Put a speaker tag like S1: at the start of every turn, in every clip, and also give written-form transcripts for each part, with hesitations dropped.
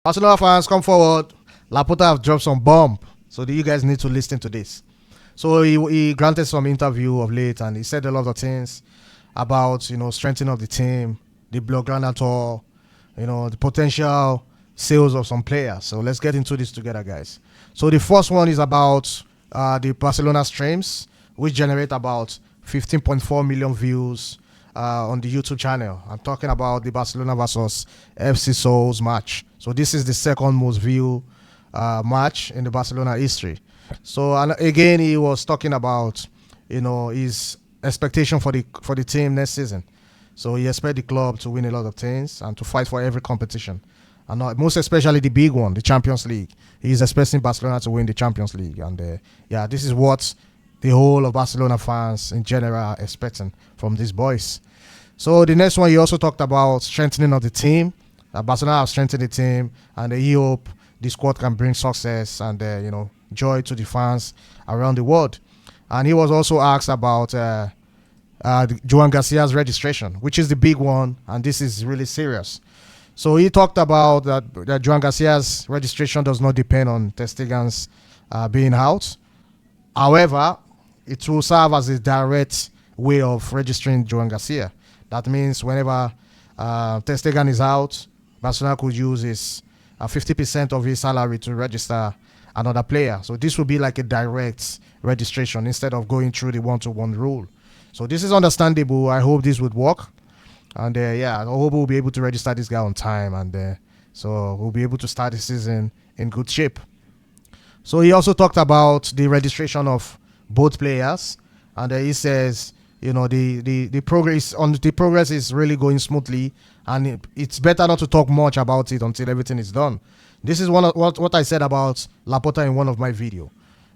S1: Barcelona fans, come forward. Laporta have dropped some bomb, so you guys need to listen to this. So he granted some interview of late, and he said a lot of things about strengthening of the team, the Blaugrana tour, the potential sales of some players. So let's get into this together, guys. So the first one is about the Barcelona streams, which generate about 15.4 million views on the YouTube channel. I'm talking about the Barcelona versus FC Souls match. So this is the second most viewed match in the Barcelona history. So and again, he was talking about his expectation for the team next season. So he expects the club to win a lot of things and to fight for every competition, and most especially the big one, the Champions League. He's expecting Barcelona to win the Champions League, and this is what the whole of Barcelona fans in general are expecting from these boys. So the next one, he also talked about strengthening of the team. Barcelona have strengthened the team, and he hope the squad can bring success and joy to the fans around the world. And he was also asked about Joan Garcia's registration, which is the big one, and this is really serious. So he talked about that Joan Garcia's registration does not depend on Ter Stegen's being out. However, it will serve as a direct way of registering Joan Garcia. That means whenever Ter Stegen is out, Barcelona could use his 50% of his salary to register another player. So this will be like a direct registration instead of going through the one-to-one rule. So this is understandable. I hope this would work. And I hope we'll be able to register this guy on time. And so we'll be able to start the season in good shape. So he also talked about the registration of both players. And he says, the progress is really going smoothly. And it's better not to talk much about it until everything is done. This is what I said about Laporta in one of my videos.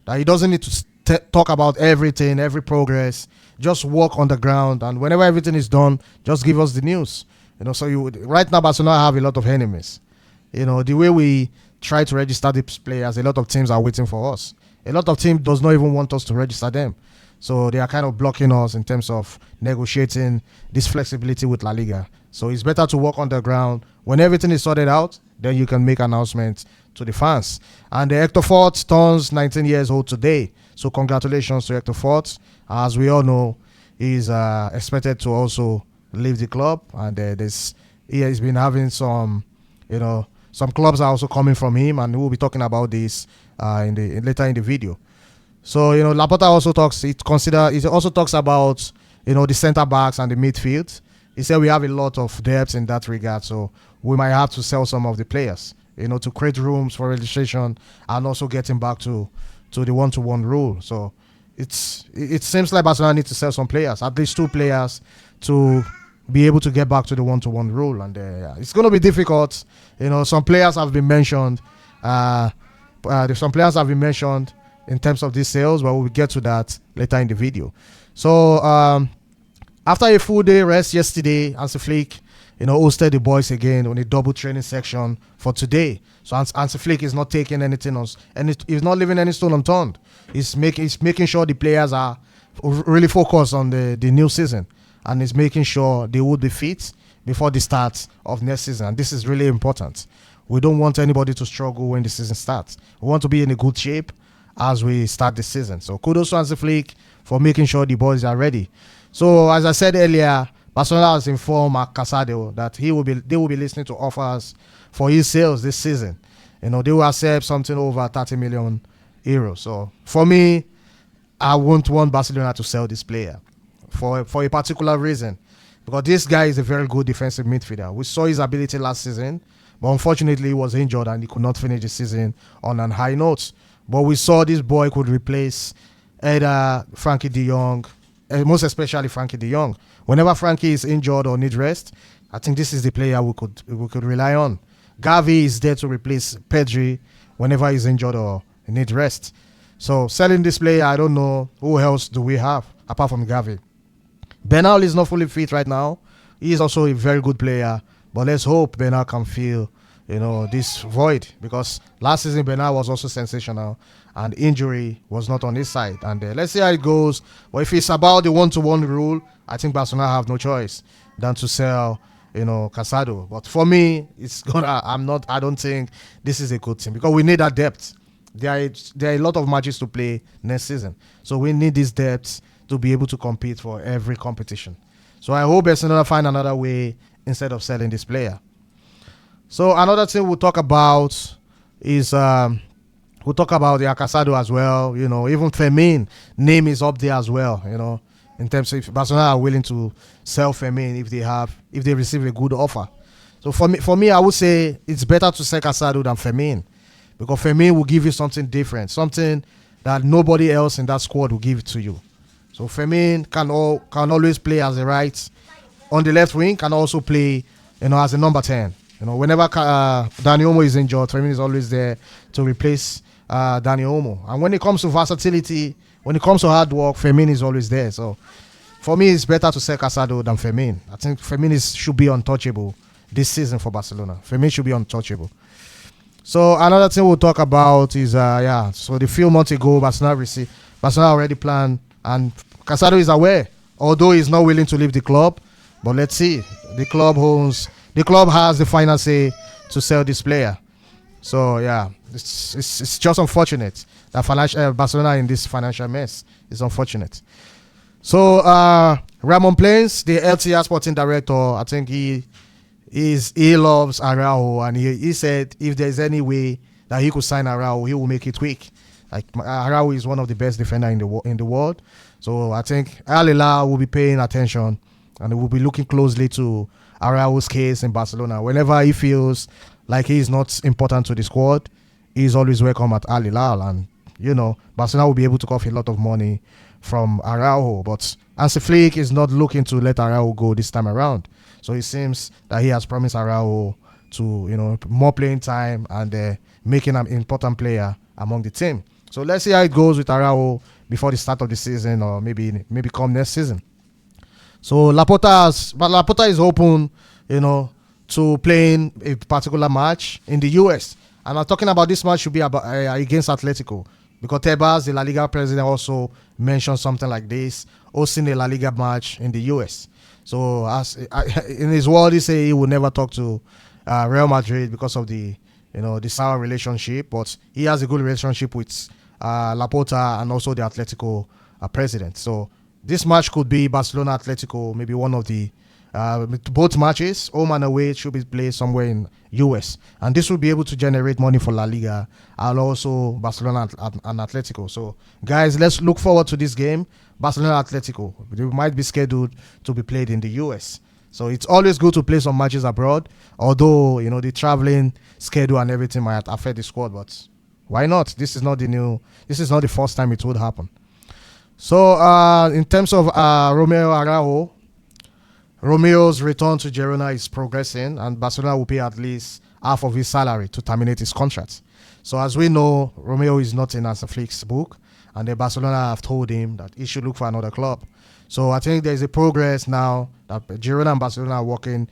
S1: That he doesn't need to talk about everything, every progress. Just work on the ground, and whenever everything is done, just give us the news. So right now Barcelona have a lot of enemies. The way we try to register these players, a lot of teams are waiting for us. A lot of teams does not even want us to register them. So they are kind of blocking us in terms of negotiating this flexibility with La Liga. So it's better to work on the ground. When everything is sorted out, then you can make announcements to the fans. And Hector Fort turns 19 years old today. So congratulations to Hector Fort. As we all know, he's expected to also leave the club. And he has been having some clubs are also coming from him. And we'll be talking about this later in the video. So, Laporta also talks about, the center backs and the midfield. He said we have a lot of depth in that regard, so we might have to sell some of the players, to create rooms for registration and also getting back to the one-to-one rule. So it seems like Barcelona needs to sell some players, at least 2 players, to be able to get back to the one-to-one rule. And it's going to be difficult. Some players have been mentioned. Some players have been mentioned in terms of these sales, but we'll get to that later in the video. So after a full day rest yesterday, Hansi Flick, hosted the boys again on a double training section for today. So Hansi Flick is not taking anything else, and he's not leaving any stone unturned. He's making sure the players are really focused on the new season, and he's making sure they would be fit before the start of next season. And this is really important. We don't want anybody to struggle when the season starts. We want to be in a good shape as we start the season. So kudos to Hansi Flick for making sure the boys are ready. So as I said earlier, Barcelona has informed Casado that they will be listening to offers for his sales this season. They will accept something over 30 million euros. So for me, I won't want Barcelona to sell this player for a particular reason, because this guy is a very good defensive midfielder. We saw his ability last season, but unfortunately he was injured and he could not finish the season on a high note. But we saw this boy could replace either Frankie de Jong, most especially Frankie de Jong. Whenever Frankie is injured or needs rest, I think this is the player we could rely on. Gavi is there to replace Pedri whenever he's injured or needs rest. So selling this player, I don't know who else do we have apart from Gavi. Bernal is not fully fit right now. He is also a very good player, but let's hope Bernal can fill this void, because last season Bernal was also sensational and injury was not on his side. And let's see how it goes. But if it's about the one-to-one rule, I think Barcelona have no choice than to sell Casado. But for me, it's gonna. I'm not. I don't think this is a good thing because we need that depth. There are a lot of matches to play next season, so we need this depth to be able to compete for every competition. So I hope Barcelona find another way instead of selling this player. So another thing we'll talk about is we'll talk about the Casado as well. Even Fermin name is up there as well. In terms of if Barcelona are willing to sell Fermin if they receive a good offer. So for me, I would say it's better to sell Casado than Fermin because Fermin will give you something different, something that nobody else in that squad will give it to you. So Fermin can always play as a right on the left wing, can also play as a number 10. Whenever Dani Olmo is injured, Fermin is always there to replace Dani Olmo. And when it comes to versatility, when it comes to hard work, Fermin is always there. So for me, it's better to sell Casado than Fermin. I think Fermin should be untouchable this season for Barcelona. Fermin should be untouchable. So another thing we'll talk about is so the few months ago, Barcelona already planned, and Casado is aware, although he's not willing to leave the club. But let's see. The club has the final say to sell this player. So it's just unfortunate that Barcelona in this financial mess. It's unfortunate. So Ramon Plains, the LTR sporting director, I think he loves Araujo, and he said if there's any way that he could sign Araujo, he will make it quick. Like Araujo is one of the best defenders in the world. So I think Al Hilal will be paying attention and will be looking closely to Araujo's case in Barcelona. Whenever he feels like he is not important to the squad, he's always welcome at Al Hilal. And, Barcelona will be able to cough a lot of money from Araujo. But Hansi Flick is not looking to let Araujo go this time around. So it seems that he has promised Araujo to, more playing time and making an important player among the team. So let's see how it goes with Araujo before the start of the season or maybe come next season. So Laporta is open, to playing a particular match in the US. And I'm talking about this match should be about against Atletico because Tebas, the La Liga president, also mentioned something like this, hosting a La Liga match in the US. So in his word, he said he will never talk to Real Madrid because of the sour relationship, but he has a good relationship with Laporta and also the Atletico president. So this match could be Barcelona Atletico, maybe one of the both matches, home and away, should be played somewhere in US, and this will be able to generate money for La Liga and also Barcelona and Atletico. So guys, let's look forward to this game, Barcelona Atletico. It might be scheduled to be played in the US. So it's always good to play some matches abroad, although the traveling schedule and everything might affect the squad, but why not? This is not the first time it would happen. So in terms of Romeo Araujo, Romeo's return to Girona is progressing, and Barcelona will pay at least half of his salary to terminate his contract. So as we know, Romeo is not in Hansi Flick's book, and the Barcelona have told him that he should look for another club. So I think there's a progress now that Girona and Barcelona are working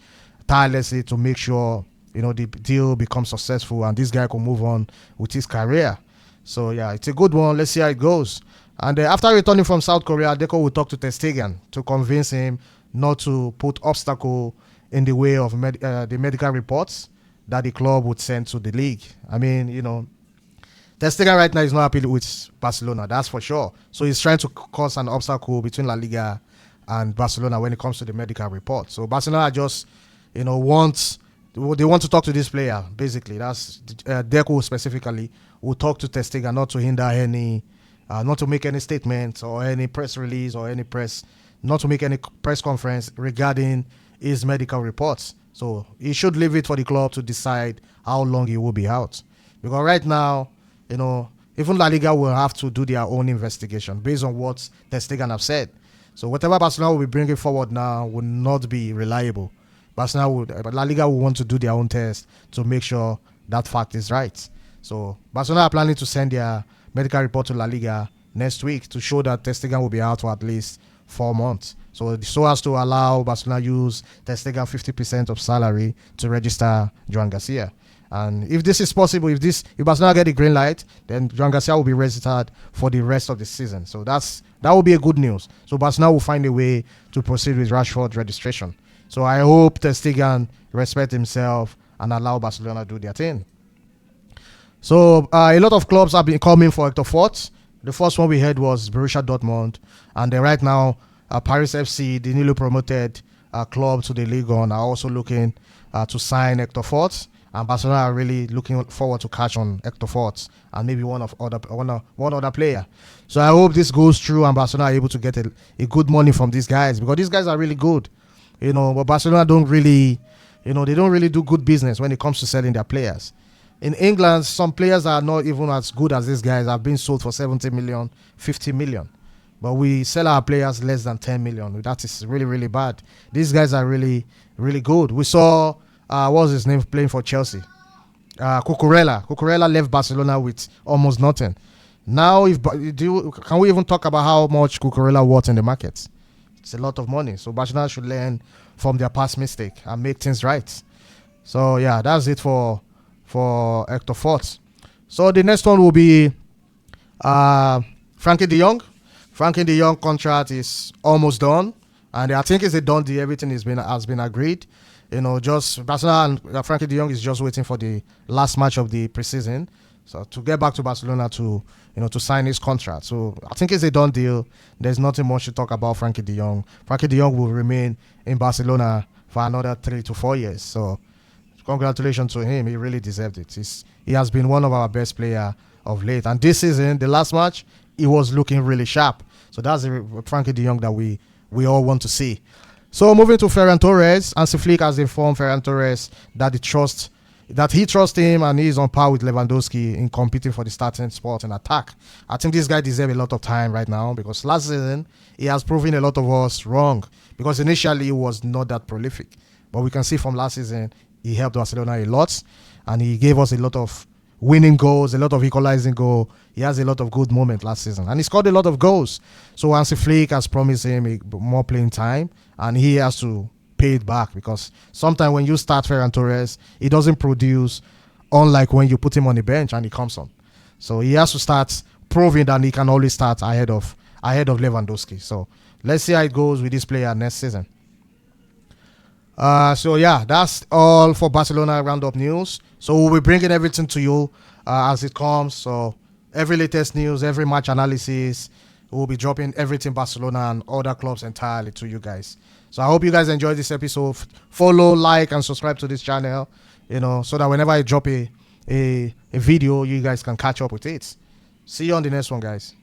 S1: tirelessly to make sure the deal becomes successful and this guy can move on with his career. So it's a good one. Let's see how it goes. And after returning from South Korea, Deco will talk to Ter Stegen to convince him not to put obstacle in the way of the medical reports that the club would send to the league. I mean, Ter Stegen right now is not happy with Barcelona, that's for sure. So he's trying to cause an obstacle between La Liga and Barcelona when it comes to the medical report. So Barcelona just, they want to talk to this player, basically. That's Deco specifically will talk to Ter Stegen not to hinder any, not to make any statements or any press release or not to make any press conference regarding his medical reports. So he should leave it for the club to decide how long he will be out. Because right now, even La Liga will have to do their own investigation based on what Ter Stegen have said. So whatever Barcelona will be bringing forward now will not be reliable. But La Liga will want to do their own test to make sure that fact is right. So Barcelona are planning to send their medical report to La Liga next week to show that Ter Stegen will be out for at least 4 months. So as to allow Barcelona use Ter Stegen 50% of salary to register Joan Garcia. And if this is possible, if Barcelona get the green light, then Joan Garcia will be registered for the rest of the season. So that will be a good news. So Barcelona will find a way to proceed with Rashford registration. So I hope Ter Stegen respect himself and allow Barcelona to do their thing. So a lot of clubs have been coming for Hector Fort. The first one we heard was Borussia Dortmund, and then right now Paris FC, the newly promoted club to the Ligue 1, are also looking to sign Hector Fort, and Barcelona are really looking forward to catch on Hector Fort and maybe one other player. So I hope this goes through and Barcelona are able to get a good money from these guys, because these guys are really good, but Barcelona don't really, they don't really do good business when it comes to selling their players. In England, some players are not even as good as these guys have been sold for 70 million, 50 million. But we sell our players less than 10 million. That is really, really bad. These guys are really, really good. We saw, what was his name, playing for Chelsea? Cucurella. Cucurella left Barcelona with almost nothing. Now, can we even talk about how much Cucurella worth in the market? It's a lot of money. So Barcelona should learn from their past mistake and make things right. So, yeah, that's it for Hector Fort. So the next one will be Frankie de Jong. Frankie de Jong contract is almost done, and I think it's a done deal. Everything has been agreed. Just Barcelona and Frankie de Jong is just waiting for the last match of the preseason, so to get back to Barcelona to sign his contract. So I think it's a done deal. There's nothing much to talk about Frankie de Jong. Frankie de Jong will remain in Barcelona for another 3 to 4 years. So congratulations to him. He really deserved it. He has been one of our best players of late. And this season, the last match, he was looking really sharp. So that's the Frankie de Jong that we all want to see. So moving to Ferran Torres, Hansi Flick has informed Ferran Torres that he trusts him and he is on par with Lewandowski in competing for the starting spot in attack. I think this guy deserves a lot of time right now, because last season he has proven a lot of us wrong, because initially he was not that prolific. But we can see from last season, he helped Barcelona a lot, and he gave us a lot of winning goals, a lot of equalizing goals. He has a lot of good moments last season, and he scored a lot of goals. So Hansi Flick has promised him more playing time, and he has to pay it back, because sometimes when you start Ferran Torres, he doesn't produce, unlike when you put him on the bench and he comes on. So he has to start proving that he can always start ahead of Lewandowski. So let's see how it goes with this player next season. So yeah, that's all for Barcelona roundup news. So we'll be bringing everything to you as it comes. So every latest news, every match analysis, we'll be dropping everything Barcelona and other clubs entirely to you guys. So I hope you guys enjoyed this episode. Follow, like, and subscribe to this channel, so that whenever I drop a video, you guys can catch up with it. See you on the next one, guys.